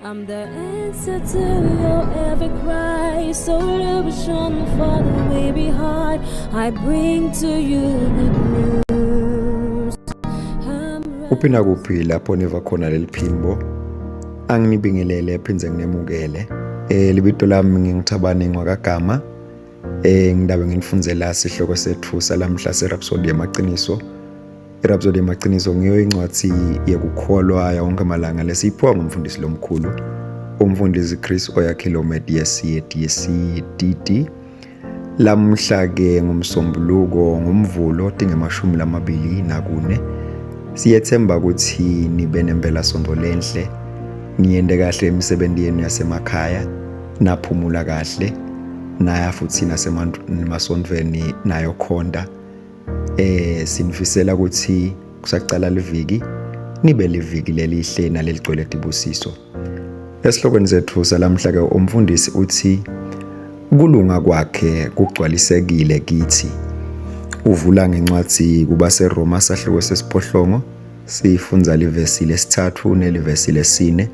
I'm the answer to your every cry. So illusion for the way behind. I bring to you good news. Uphina kuphi lapho niva khona leli phimbo anginibingelele phinze nginemukele libito lami ngingithabane ngwakagama ngidabe nginifundzela sihloko sethu salamhla seRhapsody yamaqiniso. iRhapsody yamaqiniso ngiyo incwadi yekukholwa yonke amalanga lesiphiwa ngumfundisi lomkhulu umfundisi Chris Oyakhilome DSC lamhla ke ngumsombuluko ngomvulo tingemashumi lamabili nakune. Siyethemba ukuthi nibe nempela sonto lenhle, niyende kahle emisebenzini yenu yasemakhaya, naphumula kahle, naya futhi nasemasontweni nayo khonda. Sinifisela ukuthi kusaqala leviki nibe leviki lelihle naleligcwele ibusiso. Esihlokweni sethu salamhla ke umfundisi uthi kulunga kwakhe kugcwalisekile kithi. Uvula ngencwadi kubaseRoma sahloko sesiphohlongo sifunza livesi lesithathu nelivesi lesine,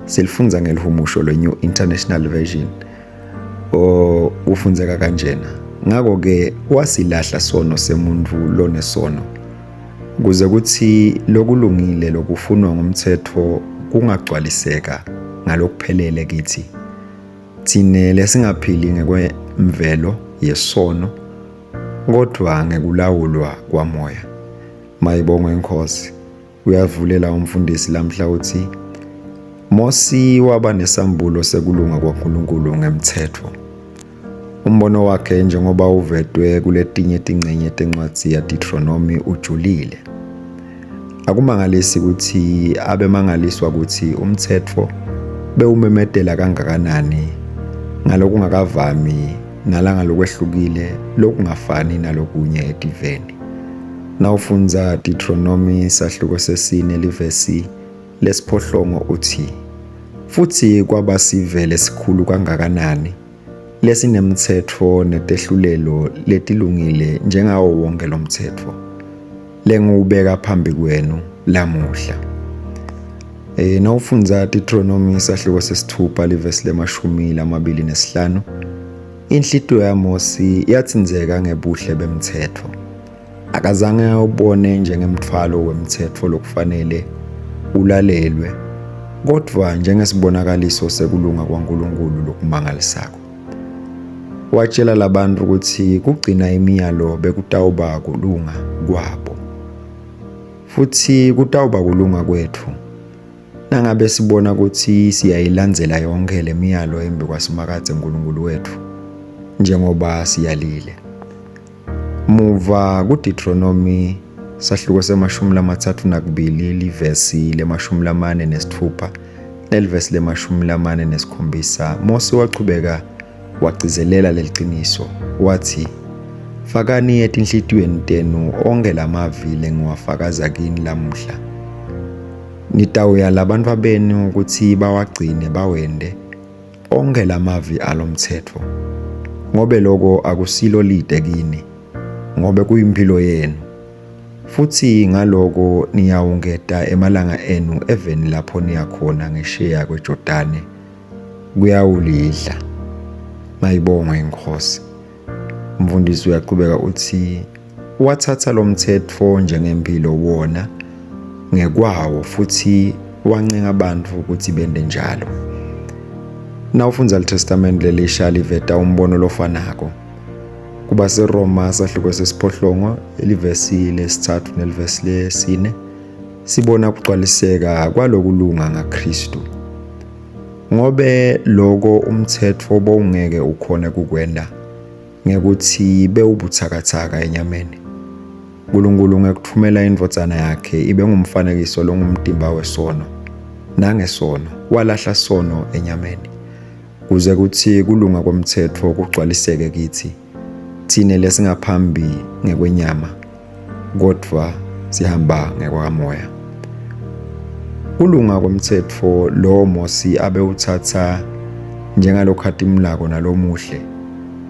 silifunza ngelihumusho leNew International Version. Ufunzeka kanjena: ngako ke wasilahla sono semuntu lonesono kuze kuthi lokulungile lokufunwa ngumthetho kungagcwaliseka ngalokuphelele kithi. Thine lesingaphili ngekwemvelo yesono kodwa ngekulawulwa kwamoya. Mayibongwe Nkosi. Uyavulela umfundisi lamhla uthi Mosi waba nesambulo sekulunga kwaNkulunkulu ngemthetho. Umbono wakhe njengoba uvedwe kuletinye tingcenye tencwadi yaDeuteronomy ujulile. Akumangalisi ukuthi abemangaliswa ukuthi umthetho bewumemetela kangakanani ngalokungakavami nalanga lokwehlukile lokungafani nalokunye ediveni. Nawufunza Deuteronomy sahloko sesine livesi lesiphohlongo uthi futhi kwabasivele sikhulu kangakanani lesinemthetho netehlulelo letilungile njengawo wonke lomthetho lengiwubeka phambi kwenu lamuhla. Nawufunza Deuteronomy sahloko sesithupha livesi lemashumi lamabili nesihlanu, inhlitiyo yaMosi yatsinzeka ngebuhle bemthetho. Akazange awubone njengemthwalo wemthetho lokufanele ulalelwe, kodwa njengesibonakaliso sekulunga kwaNkulunkulu lokumangalisako. Watshela labantu ukuthi kugcina imiyalo bekutawuba kulunga kwabo, futhi kutawuba kulunga kwethu nangabe sibona ukuthi siyayilandzela yonke le miyalo embi kwasimakadze uNkulunkulu wethu njengoba siyalile. Muva kuDeuteronomy sahloko semashumi lamathathu nakubili livesi lemashumi lamane nesithupha nelivesi lemashumi lamane nesikhombisa, Mose waqhubeka wagcizelela leliqiniso wathi, fakani etinhlitiyweni tenu onke lamavi lengiwafakaza kini lamuhla. Nitawuya labantu benu ukuthi bawagcine bawende onke lamavi alomthetho, ngobe lokho akusilo lide kini, ngobe kuyimpilo yenu. Futhi ngaloko niyawungeta emalanga enu eveni lapho niyakhona ngesheya kweJordani kuyawulidla. Mayibongwe Inkosi. Umfundisi uyaqhubeka uthi wathatha lo mthetho njengempilo wona ngekwawo futhi wancenga abantu ukuthi bende njalo. Nawufunza iTestament lelisha liveta umbono lofanako. KubaseRoma sahloko sesiphohlongo ilivesi lesithathu nelivesi lesine sibona kugcwaliseka kwalokulunga ngaKristu. Ngobe lokho umthetho bowungeke ukhona kukwenda ngekuthi bewubuthakathaka enyameni. uNkulunkulu ngekuthumela indvodzana yakhe ibe ngumfanekiso longumtimba wesono, nangesono walahla sono enyameni, kuze kuthi kulunga komthetho kugcwaliseke kithi, thine lesingaphambi ngekwenyama kodwa sihamba ngekwamoya. Kulunga komthetho lo Mosi abewuthatha njengalokhatimlako nalomuhle,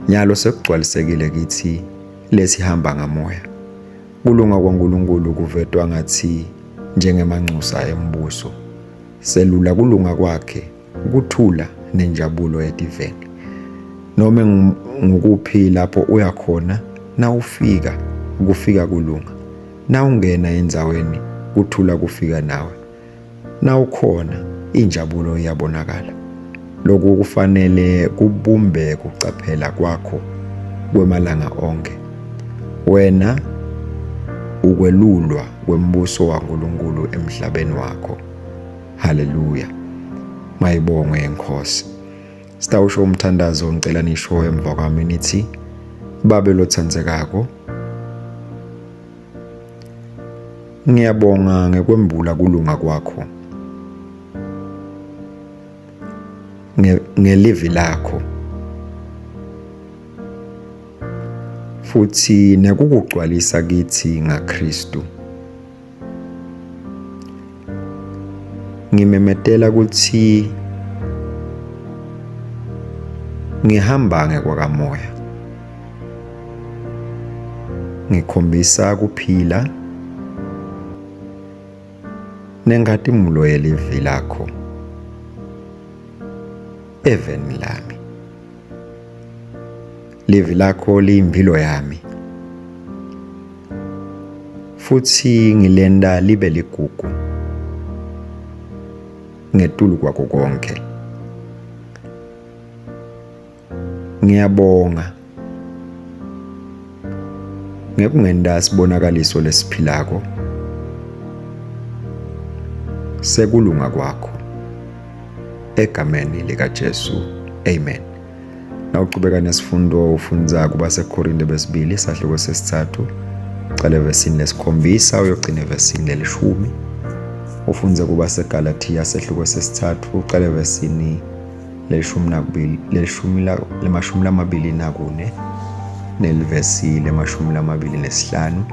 nyalo sekugcwalisekile kithi lesihamba ngamoya. Kulunga kwaNkulunkulu kuvetwa ngathi njengemanxusa embuso, selula kulunga kwakhe kuthula nenjabulo ediveni. Noma ngukuphi lapho uya khona, na kufika kulunga. Na ungena endzaweni, kuthula kufika nawe. Na ukhona, injabulo iyabonakala. Lokhu kufanele kubumbe kucaphela kwakho kwemalanga onke. Wena ukwelulwa kwembuso waNkulunkulu emhlabeni wakho. Haleluya. Mayibongwe iNkosi. Sitawusho umthandazo ngicela nisho emva kwami nithi: Babe lothandzekako, ngiyabonga ngekwembula kulunga kwakho ngelivi lakho, futhi nekukugcwalisa kithi ngaKristu. Ngimemetela ukuthi ngihamba ngekwakamoya, ngikhombisa kuphila nenkhatimulo yelivi lakho eveni lami. Livi lakho liyimpilo yami, futhi ngilenda libe ligugu ngetulu kwakho konke. Ngiyabonga ngekungenda sibonakaliso lesiphilako sekulunga kwakho egameni likaJesu. Amen. Nawuqhubeka nesifundo ufundza kubaseKorinte besibili sahluko sesithathu uqale evesini lesikhombisa uyogcina evesini lelishumi. Ufundze kubaseGalatia sahluko sesithathu uqale evesini lemashumi lamabili nakune nelivesi lemashumi lamabili nesihlanu.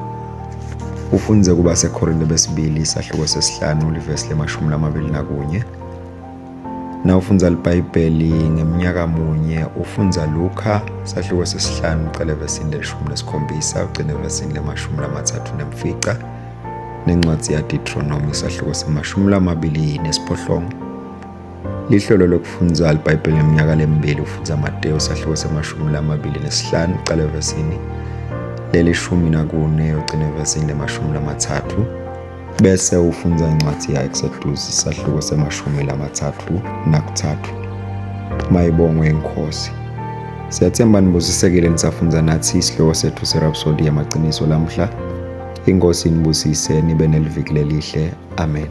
Ufundze kubaseKorinte besibili sahluko sesihlanu livesi lemashumi lamabili nakunye. Na ufundza libhayibheli ngeminyaka munye ufundza Luka sahluko sesihlanu uqale evesini lelishumi nesikhombisa ugcine evesini lemashumi lamathathu nemfica, nencwadzi yaDuteronomy sahluko semashumi lamabili nesiphohlongo. Lihlelo lokufundza libhayibheli ngeminyaka lemibili ufundza Mateyu sahluko semashumi lamabili nesihlanu uqale evesini lelishumi nakune ugcine evesini lemashumi lamathathu. Bese ufundza incwadzi ya-Exodus sahluko semashumi lamathathu nakuthathu. Mayibongwe iNkosi. Siyatsemba nibusisekile nisafundza nathi isihloko sethu serhapsodi yamaqiniso lamhla. Inkosi nibusise nibe neliviki lelihle. Amen.